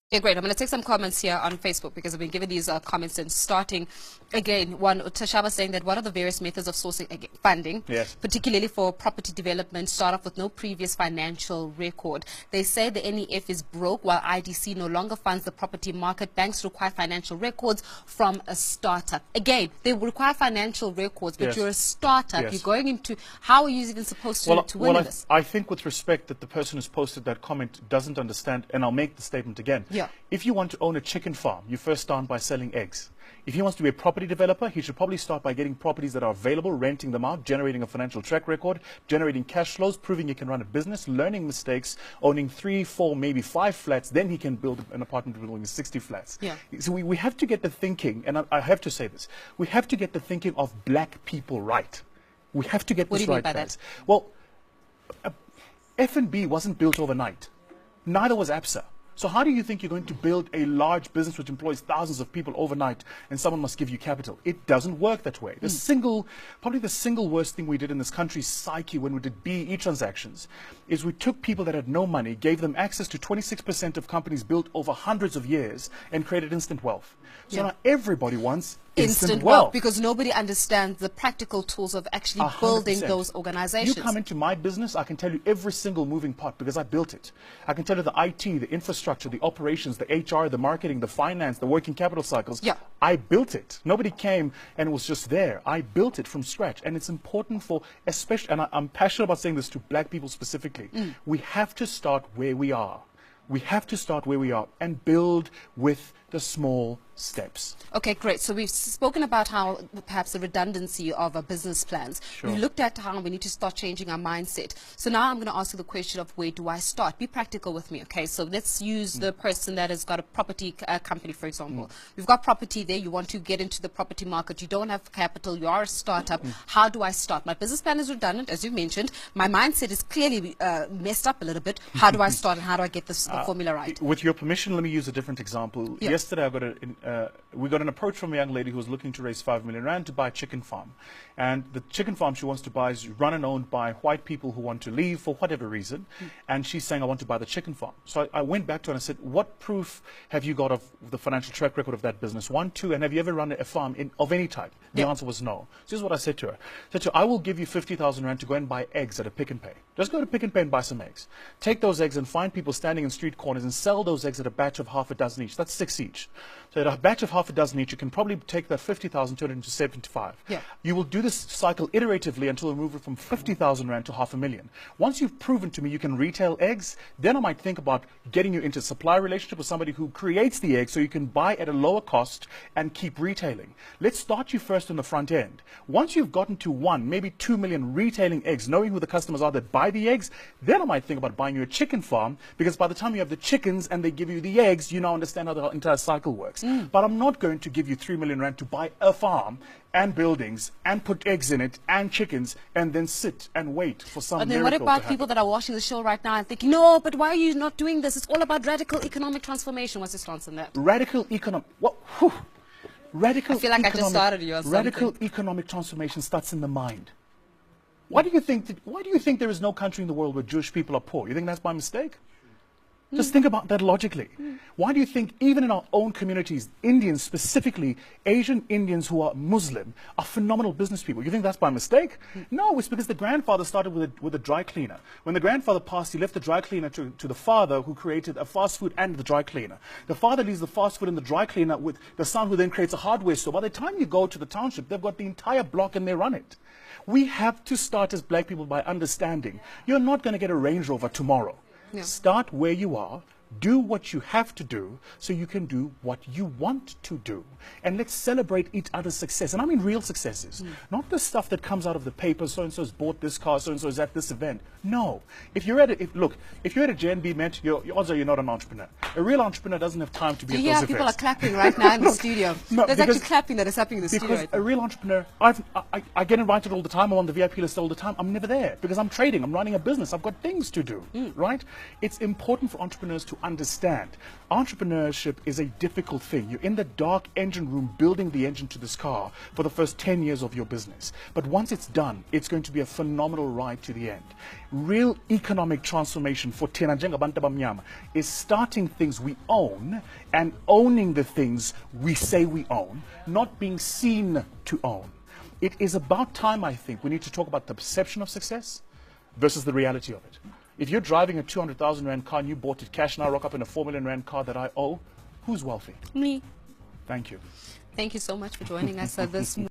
Okay, great. I'm going to take some comments here on Facebook because I've been given these comments and starting again. One, Tashaba saying that what are the various methods of sourcing funding, yes, particularly for property development, start off with no previous financial record. They say the NEF is broke while IDC no longer funds the property market. Banks require financial records from a startup. Again, they require financial records, but yes, you're a startup. yes. You're going into, how are you even supposed to win this? I think with respect that the person who's posted that comment doesn't understand, and I'll make the statement again. Yeah. If you want to own a chicken farm, you first start by selling eggs. If he wants to be a property developer, he should probably start by getting properties that are available, renting them out, generating a financial track record, generating cash flows, proving he can run a business, learning mistakes, owning 3, 4, maybe 5 flats. Then he can build an apartment building with 60 flats. Yeah. So we have to get the thinking, and I have to say this, we have to get the thinking of black people right. We have to get this right, guys. Well, F&B wasn't built overnight. Neither was ABSA. So how do you think you're going to build a large business which employs thousands of people overnight and someone must give you capital? It doesn't work that way. Probably the single worst thing we did in this country's psyche when we did BEE transactions is we took people that had no money, gave them access to 26% of companies built over hundreds of years and created instant wealth. So now everybody wants instant wealth because nobody understands the practical tools of actually 100%. Building those organizations. You come into my business, I can tell you every single moving part because I built it. I can tell you the IT, the infrastructure, the operations, the HR, the marketing, the finance, the working capital cycles. Yeah. I built it. Nobody came and was just there. I built it from scratch. And it's important for, especially, and I'm passionate about saying this to black people specifically, we have to start where we are. We have to start where we are and build with the small steps. Okay, great. So we've spoken about how perhaps the redundancy of our business plans. Sure. We've looked at how we need to start changing our mindset. So now I'm going to ask you the question of where do I start? Be practical with me, okay? So let's use the person that has got a property company, for example. We've got property there. You want to get into the property market. You don't have capital. You are a startup. How do I start? My business plan is redundant, as you mentioned. My mindset is clearly messed up a little bit. How do I start and how do I get this formula right? With your permission, let me use a different example. Yeah. Yesterday, we got an approach from a young lady who was looking to raise 5 million rand to buy a chicken farm. And the chicken farm she wants to buy is run and owned by white people who want to leave for whatever reason. And she's saying, I want to buy the chicken farm. So I went back to her and I said, what proof have you got of the financial track record of that business? 1, 2, and have you ever run a farm of any type? The answer was no. So this is what I said to her. I said to her, I will give you 50,000 rand to go and buy eggs at a Pick n Pay. Just go to Pick n Pay and buy some eggs. Take those eggs and find people standing in street corners and sell those eggs at a batch of half a dozen each. That's 6 each. So at a batch of half a dozen each, you can probably take that 50,000, turn it into 75. Yeah. You will do this cycle iteratively until you move it from 50,000 rand to 500,000. Once you've proven to me you can retail eggs, then I might think about getting you into a supply relationship with somebody who creates the eggs so you can buy at a lower cost and keep retailing. Let's start you first on the front end. Once you've gotten to 1, maybe 2 million retailing eggs, knowing who the customers are that buy the eggs, then I might think about buying you a chicken farm, because by the time you have the chickens and they give you the eggs, you now understand how the entire cycle works. But I'm not going to give you 3 million rand to buy a farm and buildings and put eggs in it and chickens and then sit and wait for some miracle to happen. And then what about people that are watching the show right now and thinking, no, but why are you not doing this? It's all about radical economic transformation. What's your stance on that? Radical economic... What? Radical I feel like I just started you on something. Radical economic transformation starts in the mind. Why do you think there is no country in the world where Jewish people are poor? You think that's by mistake? Just think about that logically. Why do you think even in our own communities, Indians specifically, Asian Indians who are Muslim, are phenomenal business people? You think that's by mistake? No, it's because the grandfather started with a dry cleaner. When the grandfather passed, he left the dry cleaner to the father, who created a fast food and the dry cleaner. The father leaves the fast food and the dry cleaner with the son, who then creates a hardware store. By the time you go to the township, they've got the entire block and they run it. We have to start as black people by understanding you're not going to get a Range Rover tomorrow. Yeah. Start where you are. Do what you have to do so you can do what you want to do. And let's celebrate each other's success. And I mean real successes. Not the stuff that comes out of the paper, so-and-so's bought this car, so-and-so's at this event. No. If you're at a JNB event, your odds are you're not an entrepreneur. A real entrepreneur doesn't have time to be at those events. Yeah, people are clapping right now in the studio. No, There's actually clapping that is happening in the studio. Because a real entrepreneur, I get invited all the time. I'm on the VIP list all the time. I'm never there because I'm trading. I'm running a business. I've got things to do, right? It's important for entrepreneurs to to understand entrepreneurship is a difficult thing. You're in the dark engine room building the engine to this car for the first 10 years of your business. But once it's done, it's going to be a phenomenal ride to the end. Real economic transformation for Tena Njengabantu Abamnyama is starting things we own and owning the things we say we own, not being seen to own. It is about time, I think, we need to talk about the perception of success versus the reality of it. If you're driving a 200,000 Rand car and you bought it cash, and I rock up in a 4 million Rand car that I owe, who's wealthy? Me. Thank you. Thank you so much for joining us this morning.